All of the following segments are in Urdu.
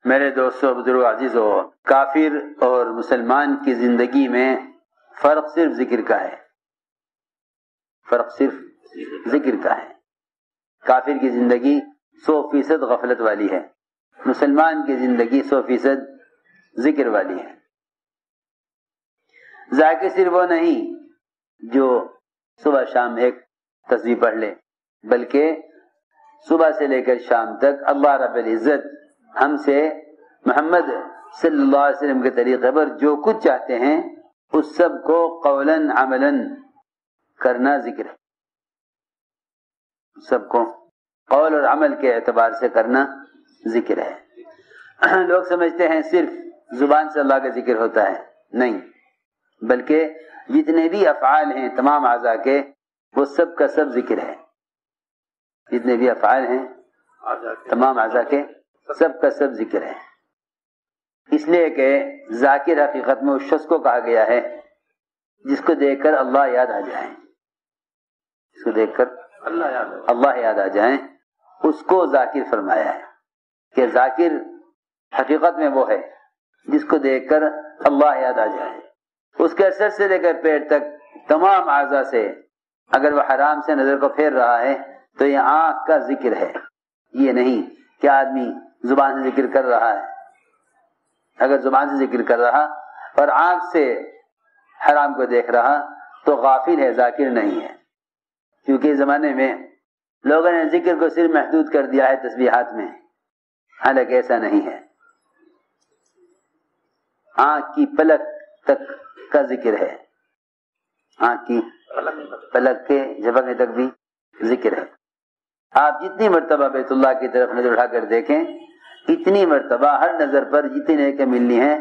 میرے دوستو بزرگ عزیزو، کافر اور مسلمان کی زندگی میں فرق صرف ذکر کا ہے، فرق صرف ذکر کا ہے۔ کافر کی زندگی 100% غفلت والی ہے، مسلمان کی زندگی 100% ذکر والی ہے۔ ذاکر صرف وہ نہیں جو صبح شام ایک تسبیح پڑھ لے، بلکہ صبح سے لے کر شام تک اللہ رب العزت ہم سے محمد صلی اللہ علیہ وسلم کے طریقے پر جو کچھ چاہتے ہیں اس سب کو قولاً عملاً کرنا ذکر ہے، سب کو قول اور عمل کے اعتبار سے کرنا ذکر ہے۔ لوگ سمجھتے ہیں صرف زبان سے اللہ کا ذکر ہوتا ہے، نہیں، بلکہ جتنے بھی افعال ہیں تمام اعضاء کے وہ سب کا سب ذکر ہے۔ جتنے بھی افعال ہیں تمام اعضاء کے سب کا سب ذکر ہے، اس لیے کہ ذاکر حقیقت میں اس شخص کو کہا گیا ہے جس کو دیکھ کر اللہ یاد آ جائے، جس کو دیکھ کر اللہ یاد آ جائیں، اس کو ذاکر فرمایا ہے کہ ذاکر حقیقت میں وہ ہے جس کو دیکھ کر اللہ یاد آ جائے۔ اس کے سر سے لے کر پیر تک تمام اعضاء سے اگر وہ حرام سے نظر کو پھیر رہا ہے تو یہ آنکھ کا ذکر ہے، یہ نہیں کہ آدمی زبان سے ذکر کر رہا ہے۔ اگر زبان سے ذکر کر رہا اور آنکھ سے حرام کو دیکھ رہا تو غافل ہے، ذاکر نہیں ہے، کیونکہ اس زمانے میں لوگوں نے ذکر کو صرف محدود کر دیا ہے تسبیحات میں، حالانکہ ایسا نہیں ہے۔ آنکھ کی پلک تک کا ذکر ہے، آنکھ کی پلک کے جھپکنے تک بھی ذکر ہے۔ آپ جتنی مرتبہ بیت اللہ کی طرف نظر اٹھا کر دیکھیں، اتنی مرتبہ ہر نظر پر جتنی نیکیاں ملنی ہیں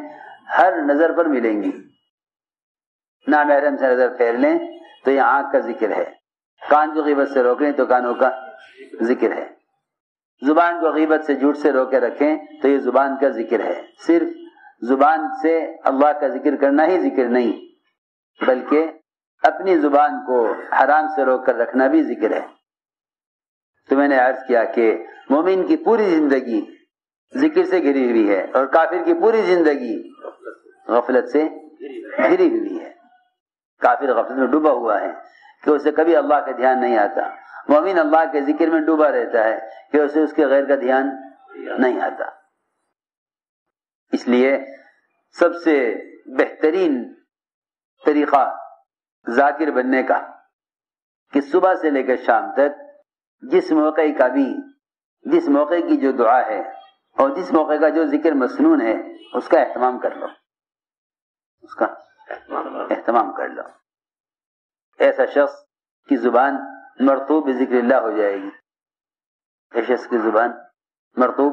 ہر نظر پر ملیں گی۔ نامحرم سے نظر پھیر لیں تو یہ آنکھ کا ذکر ہے، کان کو غیبت سے روک لیں تو کانوں کا ذکر ہے، زبان کو غیبت سے جھوٹ سے روکے رکھیں تو یہ زبان کا ذکر ہے۔ صرف زبان سے اللہ کا ذکر کرنا ہی ذکر نہیں، بلکہ اپنی زبان کو حرام سے روک کر رکھنا بھی ذکر ہے۔ تو میں نے عرض کیا کہ مومن کی پوری زندگی ذکر سے گھری ہوئی ہے اور کافر کی پوری زندگی غفلت سے گھری ہوئی ہے۔ کافر غفلت میں ڈوبا ہوا ہے کہ اسے کبھی اللہ کا دھیان نہیں آتا، مومن اللہ کے ذکر میں ڈوبا رہتا ہے کہ اسے اس کے غیر کا دھیان نہیں آتا۔ اس لیے سب سے بہترین طریقہ ذاکر بننے کا کہ صبح سے لے کر شام تک جس موقع کی جو دعا ہے اور جس موقع کا جو ذکر مسنون ہے اس کا اہتمام کر لو، اس کا اہتمام کر لو۔ ایسا شخص کی زبان مرطوب بذکر اللہ ہو جائے گی، ایسے شخص کی زبان مرطوب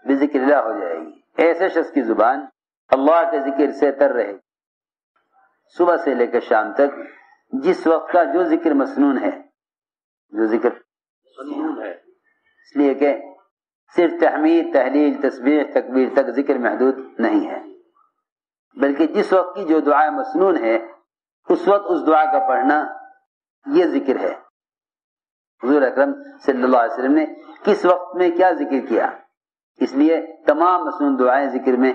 بذکر اللہ ہو جائے گی، ایسے شخص کی زبان اللہ کے ذکر سے تر رہے گی۔ صبح سے لے کر شام تک جس وقت کا جو ذکر مسنون ہے، جو ذکر مسنون ہے، اس لیے کہ صرف تحمید، تحلیل، تسبیح، تکبیر تک ذکر محدود نہیں ہے، بلکہ جس وقت کی جو دعا مسنون ہے اس وقت اس دعا کا پڑھنا یہ ذکر ہے۔ حضور اکرم صلی اللہ علیہ وسلم نے کس وقت میں کیا ذکر کیا، اس لیے تمام مسنون دعائیں ذکر میں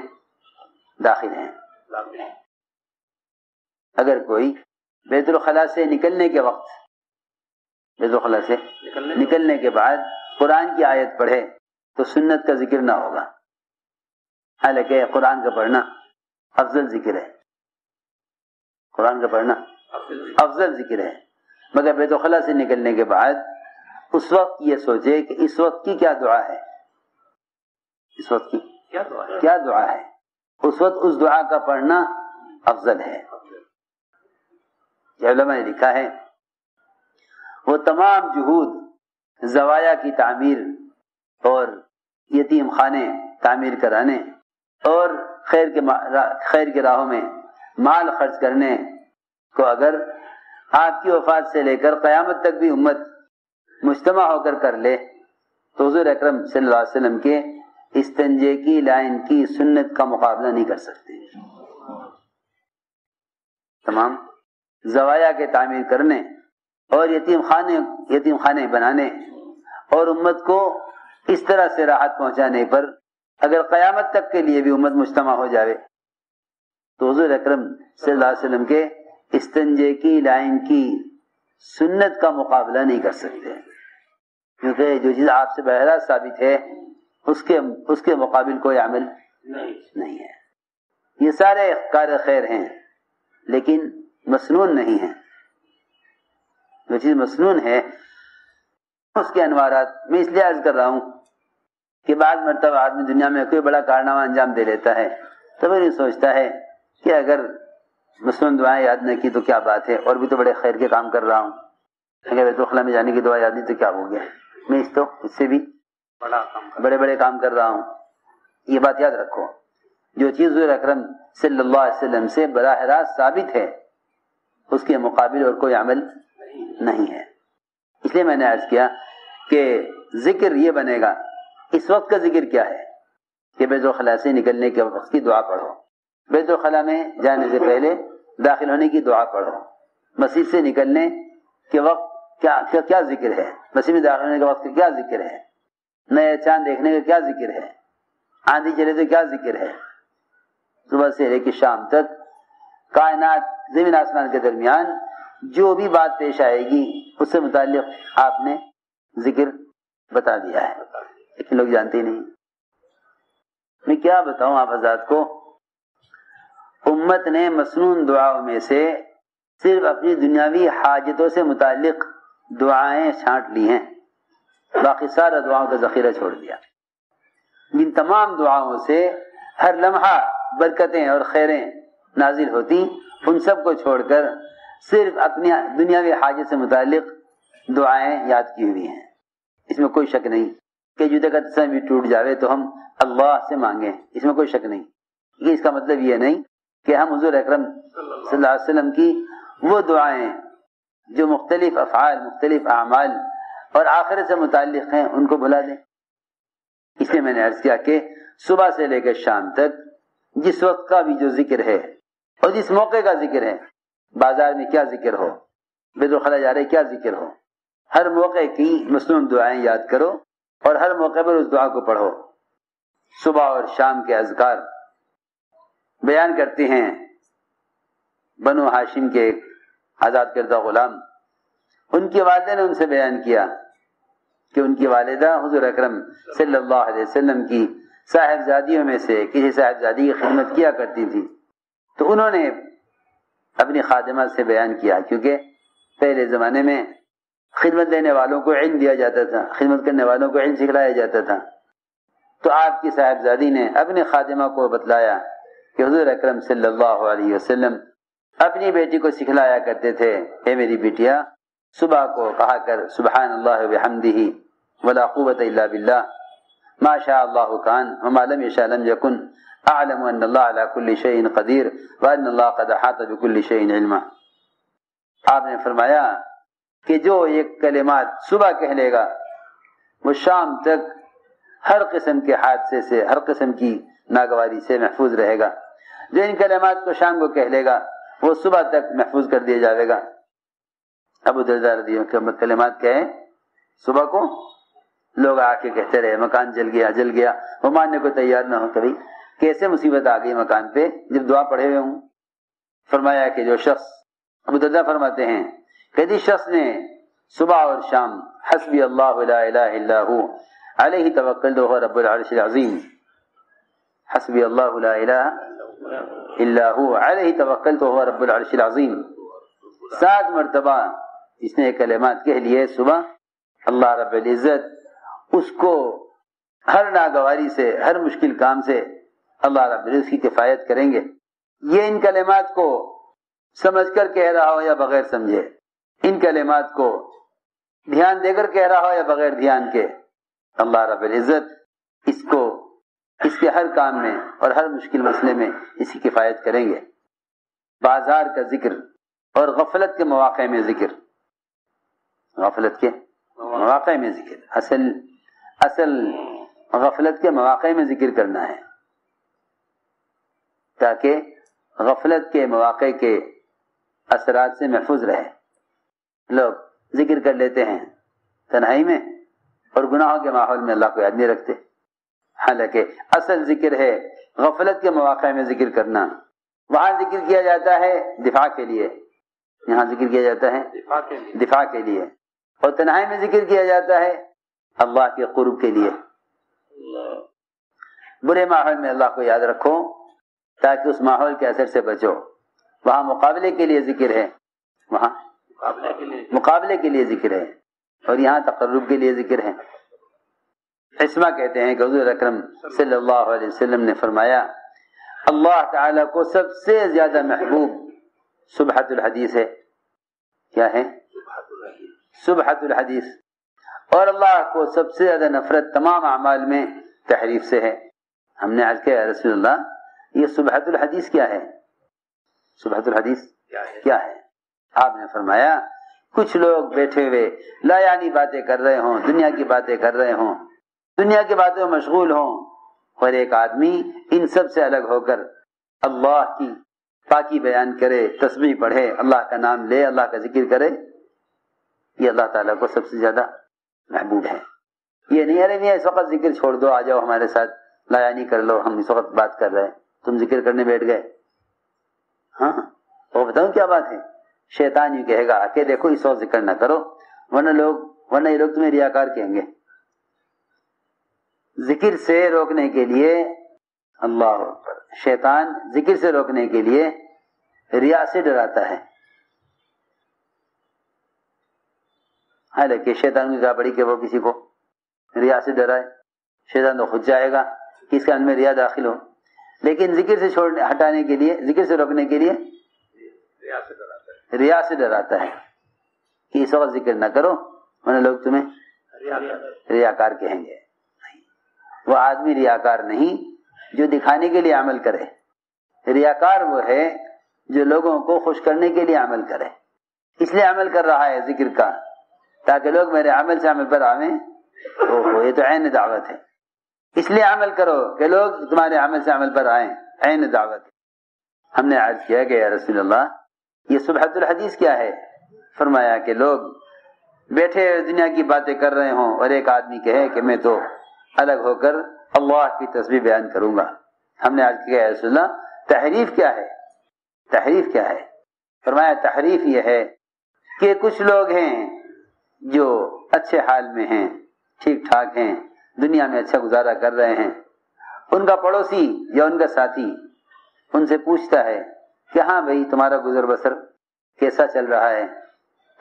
داخل ہیں۔ اگر کوئی بیت الخلاء سے نکلنے کے وقت، بیت الخلاء سے نکلنے کے بعد قرآن کی آیت پڑھے تو سنت کا ذکر نہ ہوگا، حالانکہ قرآن کا پڑھنا افضل ذکر ہے، قرآن کا پڑھنا افضل ذکر ہے، مگر بیت الخلاء سے نکلنے کے بعد اس وقت یہ سوچے کہ اس وقت کی کیا دعا ہے، اس وقت کی کیا دعا ہے، اس وقت اس دعا کا پڑھنا افضل ہے۔ علماء نے لکھا ہے وہ تمام جہود زوایا کی تعمیر اور یتیم خانے تعمیر کرانے اور خیر کی راہوں میں مال خرچ کرنے کو اگر آپ کی وفات سے لے کر قیامت تک بھی امت مجتمع ہو کر کر لے تو حضور اکرم صلی اللہ علیہ وسلم کے استنجے کی لائن کی سنت کا مقابلہ نہیں کر سکتے۔ تمام زوایا کے تعمیر کرنے اور یتیم خانے بنانے اور امت کو اس طرح سے راحت پہنچانے پر اگر قیامت تک کے لیے بھی امت مجتمع ہو جاوے تو حضور اکرم صلی اللہ علیہ وسلم کے استنجے کی لائن کی سنت کا مقابلہ نہیں کر سکتے، کیونکہ جو چیز آپ سے بہرا ثابت ہے اس کے مقابل کوئی عمل نہیں ہے۔ یہ سارے کار خیر ہیں لیکن مسنون نہیں ہیں۔ جو چیز مسنون ہے اس کے انوارات میں اس لیے عرض کر رہا ہوں کہ بعض مرتبہ آدمی دنیا میں کوئی بڑا کارنامہ انجام دے لیتا ہے تو پھر یہ سوچتا ہے کہ اگر مسنون دعائیں یاد نہ کی تو کیا بات ہے، اور بھی تو بڑے خیر کے کام کر رہا ہوں، اگر بیت الخلاء میں جانے کی دعا یاد نہیں تو کیا ہو گیا، میں اس سے بھی بڑے کام کر رہا ہوں۔ یہ بات یاد رکھو، جو چیز حضور اکرم صلی اللہ علیہ وسلم سے براہ راست ثابت ہے اس کے مقابل اور کوئی عمل نہیں ہے۔ اس لیے میں نے عرض کیا کہ ذکر یہ بنے گا، اس وقت کا ذکر کیا ہے کہ بیت الخلاء سے نکلنے کے وقت کی دعا پڑھو، بیت الخلاء میں جانے سے پہلے داخل ہونے کی دعا پڑھو، مسجد سے نکلنے کے وقت کیا ذکر ہے، مسجد میں داخل ہونے کے وقت کیا ذکر ہے، نئے چاند دیکھنے کا کیا ذکر ہے، آندھی چلے تو کیا ذکر ہے، صبح سے لے کے شام تک کائنات زمین آسمان کے درمیان جو بھی بات پیش آئے گی اس سے متعلق آپ نے ذکر بتا دیا ہے، لیکن لوگ جانتے ہی نہیں۔ میں کیا بتاؤں آپ حضرات کو، امت نے مسنون دعاؤں میں سے صرف اپنی دنیاوی حاجتوں سے متعلق دعائیں چھانٹ لی ہیں، باقی سارا دعاؤں کا ذخیرہ چھوڑ دیا۔ جن تمام دعاؤں سے ہر لمحہ برکتیں اور خیریں نازل ہوتی، ان سب کو چھوڑ کر صرف اپنی دنیاوی حاجت سے متعلق دعائیں یاد کی ہوئی ہیں۔ اس میں کوئی شک نہیں کہ جدہ کا تصور بھی ٹوٹ جاوے تو ہم اللہ سے مانگیں، اس میں کوئی شک نہیں۔ یہ اس کا مطلب یہ نہیں کہ ہم حضور اکرم صلی اللہ علیہ وسلم کی وہ دعائیں جو مختلف افعال، مختلف اعمال اور آخرت سے متعلق ہیں ان کو بھلا دیں۔ اس لیے میں نے عرض کیا کہ صبح سے لے کر شام تک جس وقت کا بھی جو ذکر ہے اور جس موقع کا ذکر ہے، بازار میں کیا ذکر ہو، بیت الخلاء جا رہے کیا ذکر ہو، ہر موقع کی مسنون دعائیں یاد کرو اور ہر موقع پر اس دعا کو پڑھو۔ صبح اور شام کے اذکار بیان کرتے ہیں بنو ہاشم کے ایک آزاد کردہ غلام، ان کی والدہ نے ان سے بیان کیا کہ ان کی والدہ حضور اکرم صلی اللہ علیہ وسلم کی صاحبزادیوں میں سے کسی صاحبزادی کی خدمت کیا کرتی تھی، تو انہوں نے اپنی خادمہ سے بیان کیا، کیونکہ پہلے زمانے میں خدمت دینے والوں کو علم دیا جاتا تھا، خدمت کرنے والوں کو علم سکھلایا جاتا تھا، تو آپ کی صاحبزادی نے اپنی خادمہ کو بتلایا کہ حضور اکرم صلی اللہ علیہ وسلم اپنی بیٹی کو سکھلایا کرتے تھے، اے میری بیٹیا صبح کو کہا کر سبحان اللہ وبحمدہ ولا قوت الا باللہ ما شاء اللہ کان وما لم یشاء لم یکن اعلم ان اللہ علی کل شیء قدیر وان اللہ قد احاط بكل شیء علما۔ آپ نے فرمایا کہ جو یہ کلمات صبح کہہ لے گا وہ شام تک ہر قسم کے حادثے سے، ہر قسم کی ناگواری سے محفوظ رہے گا، جو ان کلمات کو شام کو کہہ لے گا وہ صبح تک محفوظ کر دیا جائے گا۔ ابو درداء رضی اللہ عنہ کلمات کہے صبح کو، لوگ آ کے کہتے رہے مکان جل گیا، وہ ماننے کو تیار نہ ہو، کبھی کیسے مصیبت آ گئی مکان پہ جب دعا پڑھے ہوئے ہوں۔ فرمایا کہ جو شخص، ابو درداء فرماتے ہیں کہ جس شخص نے صبح اور شام حسبی اللہ لا الہ الا ہو علیہ توکلت وهو رب العرش العظیم، حسبی اللہ لا الہ الا ہو علیہ توکلت وهو رب العرش العظیم 7 مرتبہ اس نے کلمات کہہ لیے صبح، اللہ رب العزت اس کو ہر ناگواری سے، ہر مشکل کام سے اللہ رب العزت کی کفایت کریں گے۔ یہ ان کلمات کو سمجھ کر کہہ رہا ہو یا بغیر سمجھے، ان کلمات کو دھیان دے کر کہہ رہا ہو یا بغیر دھیان کے، اللہ رب العزت اس کو اس کے ہر کام میں اور ہر مشکل مسئلے میں اس کی کفایت کریں گے۔ بازار کا ذکر اور غفلت کے مواقع میں ذکر، غفلت کے مواقع میں ذکر، اصل غفلت کے مواقع میں ذکر کرنا ہے تاکہ غفلت کے مواقع کے اثرات سے محفوظ رہے۔ لوگ ذکر کر لیتے ہیں تنہائی میں اور گناہوں کے ماحول میں اللہ کو یاد نہیں رکھتے. حالانکہ اصل ذکر ہے غفلت کے مواقع میں ذکر کرنا. وہاں ذکر کیا جاتا ہے دفاع کے لیے، یہاں ذکر کیا جاتا ہے دفاع کے لیے، اور تنہائی میں ذکر کیا جاتا ہے اللہ کے قرب کے لیے. برے ماحول میں اللہ کو یاد رکھو تاکہ اس ماحول کے اثر سے بچو. وہاں مقابلے کے لیے ذکر ہے، وہاں مقابلے کے لیے ذکر ہے، اور یہاں تقرب کے لیے ذکر ہے. عصمہ کہتے ہیں کہ حضور اکرم صلی اللہ علیہ وسلم نے فرمایا اللہ تعالیٰ کو سب سے زیادہ محبوب سبحۃ الحدیث ہے. کیا ہے؟ سبحۃ الحدیث. اور اللہ کو سب سے زیادہ نفرت تمام اعمال میں تحریف سے ہے. ہم نے عرض کیا رسول اللہ یہ سبحۃ الحدیث کیا ہے؟ سبحۃ الحدیث کیا ہے؟ آپ نے فرمایا کچھ لوگ بیٹھے ہوئے لا یعنی باتیں کر رہے ہوں، دنیا کی باتیں کر رہے ہوں، دنیا کی باتوں میں مشغول ہوں، اور ایک آدمی ان سب سے الگ ہو کر اللہ کی پاکی بیان کرے، تسبیح پڑھے، اللہ کا نام لے، اللہ کا ذکر کرے، یہ اللہ تعالیٰ کو سب سے زیادہ محبوب ہے. یہ نہیں ارے میاں اس وقت ذکر چھوڑ دو، آ جاؤ ہمارے ساتھ لا یعنی کر لو، ہم اس وقت بات کر رہے ہیں، تم ذکر کرنے بیٹھ گئے. ہاں وہ بتاؤں کیا بات ہے؟ شیطان یہ کہے گا کہ دیکھو اس وقت ذکر نہ کرو ورنہ یہ لوگ تمہیں ریاکار کہیں گے. ذکر سے روکنے کے لیے اللہ اکبر، شیطان ذکر سے روکنے کے لیے ریا سے ڈراتا ہے. حالانکہ شیطان کی کیا بڑی کہ وہ کسی کو ریا سے ڈرائے، شیطان تو خود چاہے گا کہ اس کے اندر میں ریا داخل ہو، لیکن ذکر سے ہٹانے کے لیے، ذکر سے روکنے کے لیے ریا سے ڈراتا ہے کہ اس وقت ذکر نہ کرو ورنہ لوگ تمہیں ریاکار کہیں گے. وہ آدمی ریاکار نہیں جو دکھانے کے لیے عمل کرے، ریاکار وہ ہے جو لوگوں کو خوش کرنے کے لیے عمل کرے. اس لیے عمل کر رہا ہے ذکر کا تاکہ لوگ میرے عمل سے عمل پر آویں. یہ تو عین دعوت ہے. اس لیے عمل کرو کہ لوگ تمہارے عمل سے عمل پر آئیں، عین دعوت. ہم نے عرض کیا کہ یا رسول اللہ یہ سبحۃ الحدیث کیا ہے؟ فرمایا کہ لوگ بیٹھے دنیا کی باتیں کر رہے ہوں اور ایک آدمی کہے کہ میں تو الگ ہو کر اللہ کی تسبیح بیان کروں گا. ہم نے عرض کیا یا رسول اللہ تحریف کیا ہے؟ تحریف کیا ہے؟ فرمایا تحریف یہ ہے کہ کچھ لوگ ہیں جو اچھے حال میں ہیں، ٹھیک ٹھاک ہیں، دنیا میں اچھا گزارا کر رہے ہیں، ان کا پڑوسی یا ان کا ساتھی ان سے پوچھتا ہے کہ ہاں بھائی تمہارا گزر بسر کیسا چل رہا ہے؟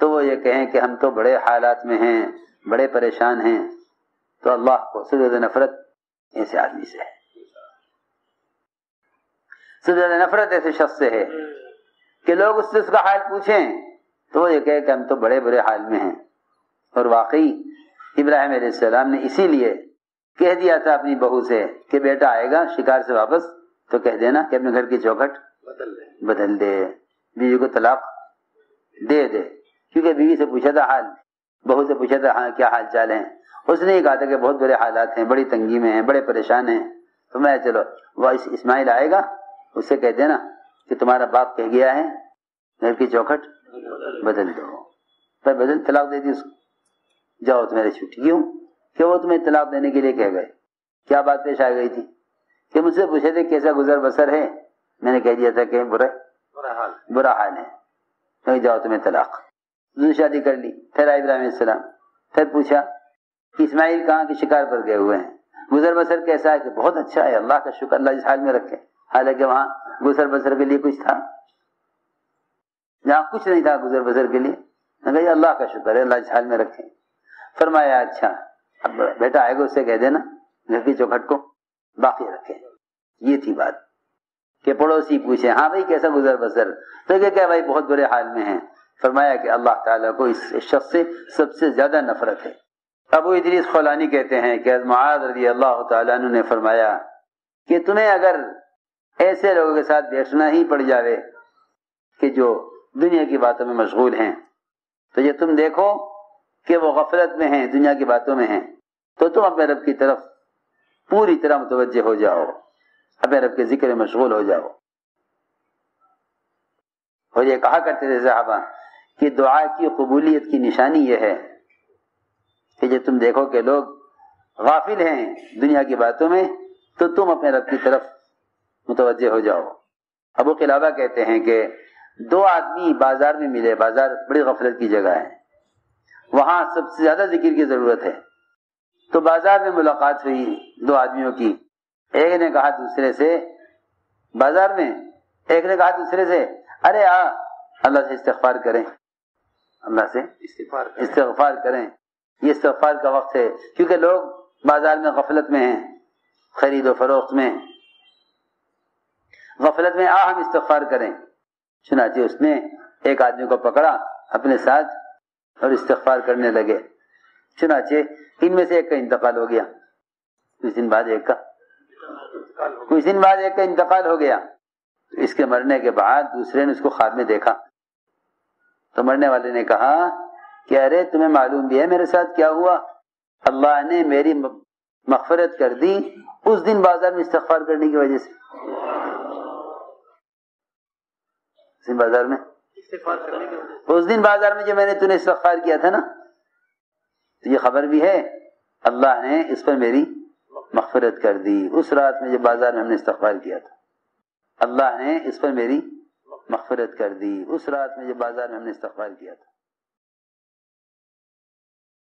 تو وہ یہ کہیں کہ ہم تو بڑے حالات میں ہیں، بڑے پریشان ہیں. تو اللہ کو سب سے زیادہ نفرت ایسے آدمی سے ہے، سب سے زیادہ نفرت ایسے شخص سے ہے کہ لوگ اس سے اس کا حال پوچھیں تو وہ یہ کہے کہ ہم تو بڑے برے حال میں ہیں. اور واقعی ابراہیم علیہ السلام نے اسی لیے کہہ دیا تھا اپنی بہو سے کہ بیٹا آئے گا شکار سے واپس تو کہہ دینا کہ اپنے گھر کی چوکھٹ بدل دے، بیوی کو طلاق دے دے. کیونکہ بیوی سے پوچھا تھا حال، بہو سے پوچھا تھا ہاں کیا حال چال ہیں، اس نے یہ کہا تھا کہ بہت برے حالات ہیں، بڑی تنگی میں ہیں، بڑے پریشان ہیں. تو میں چلو وہ اسماعیل آئے گا اس سے کہہ دینا کہ تمہارا باپ کہہ گیا ہے گھر کی چوکھٹ بدل دو. پر بدل طلاق دے دی اس کو. جاؤ تمہاری چھٹی. کیوں کہ وہ تمہیں طلاق دینے کے لیے کہہ گئے. کیا بات پیش آ گئی تھی کہ مجھ سے پوچھے تھے کیسا گزر بسر ہے، میں نے کہہ دیا تھا کہ برا حال ہے، تو جاؤ تمہیں طلاق. دوسری شادی کر لی. پھر ابراہیم علیہ السلام، پھر پوچھا کہ اسماعیل کہاں کے شکار پر گئے ہوئے ہیں، گزر بسر کیسا ہے؟ کہ بہت اچھا ہے، اللہ کا شکر، اللہ اس حال میں رکھے. حالانکہ وہاں گزر بسر کے لیے کچھ تھا، جہاں کچھ نہیں تھا گزر بسر کے لیے. میں کہا اللہ کا شکر ہے، اللہ اس حال میں رکھے. فرمایا اچھا اب بیٹا آئے گا اس سے کہہ دینا گھر کی چوکھٹ کو باقی رکھے. یہ تھی بات کہ پڑوسی پوچھے ہاں بھائی کیسا گزر بسر، تو کہ بھائی بہت برے حال میں ہیں. فرمایا کہ اللہ تعالیٰ کو اس شخص سے سب سے زیادہ نفرت ہے. ابو ادریس خولانی کہتے ہیں کہ معاذ رضی اللہ تعالیٰ عنہ نے فرمایا کہ تمہیں اگر ایسے لوگوں کے ساتھ بیٹھنا ہی پڑ جاوے کہ جو دنیا کی باتوں میں مشغول ہیں، تو یہ تم دیکھو کہ وہ غفلت میں ہیں، دنیا کی باتوں میں ہیں، تو تم اپنے رب کی طرف پوری طرح متوجہ ہو جاؤ، اپنے رب کے ذکر میں مشغول ہو جاؤ. اور یہ کہا کرتے تھے صحابہ کہ دعا کی قبولیت کی نشانی یہ ہے کہ جب تم دیکھو کہ لوگ غافل ہیں دنیا کی باتوں میں تو تم اپنے رب کی طرف متوجہ ہو جاؤ۔ ابو قلابہ کہتے ہیں کہ دو آدمی بازار میں ملے، بازار بڑی غفلت کی جگہ ہے، وہاں سب سے زیادہ ذکر کی ضرورت ہے، تو بازار میں ملاقات ہوئی دو آدمیوں کی، ایک نے کہا دوسرے سے، بازار میں ایک نے کہا دوسرے سے ارے اللہ سے استغفار کریں، اللہ سے استغفار کریں، یہ استغفار کا وقت ہے، کیونکہ لوگ بازار میں غفلت میں ہیں، خرید و فروخت میں غفلت میں، ہم استغفار کریں۔ چنانچہ اس نے ایک آدمی کو پکڑا اپنے ساتھ اور استغفار کرنے لگے، چنانچہ ان میں سے ایک کا انتقال ہو گیا، کچھ دن بعد ایک کا انتقال ہو گیا۔ اس کے مرنے کے بعد دوسرے نے اس کو خواب میں دیکھا، تو مرنے والے نے کہا کہ ارے تمہیں معلوم بھی ہے میرے ساتھ کیا ہوا؟ اللہ نے میری مغفرت کر دی اس دن بازار میں استغفار کرنے کی وجہ سے، اس دن بازار میں جو میں نے تُونے استغفار کیا تھا نا، تو یہ خبر بھی ہے اللہ نے اس پر میری مغفرت کر دی، اس رات میں جو بازار میں ہم نے استغفار کیا تھا اللہ نے اس پر میری مغفرت کر دی، اس رات میں جو بازار میں ہم نے استغفار کیا تھا۔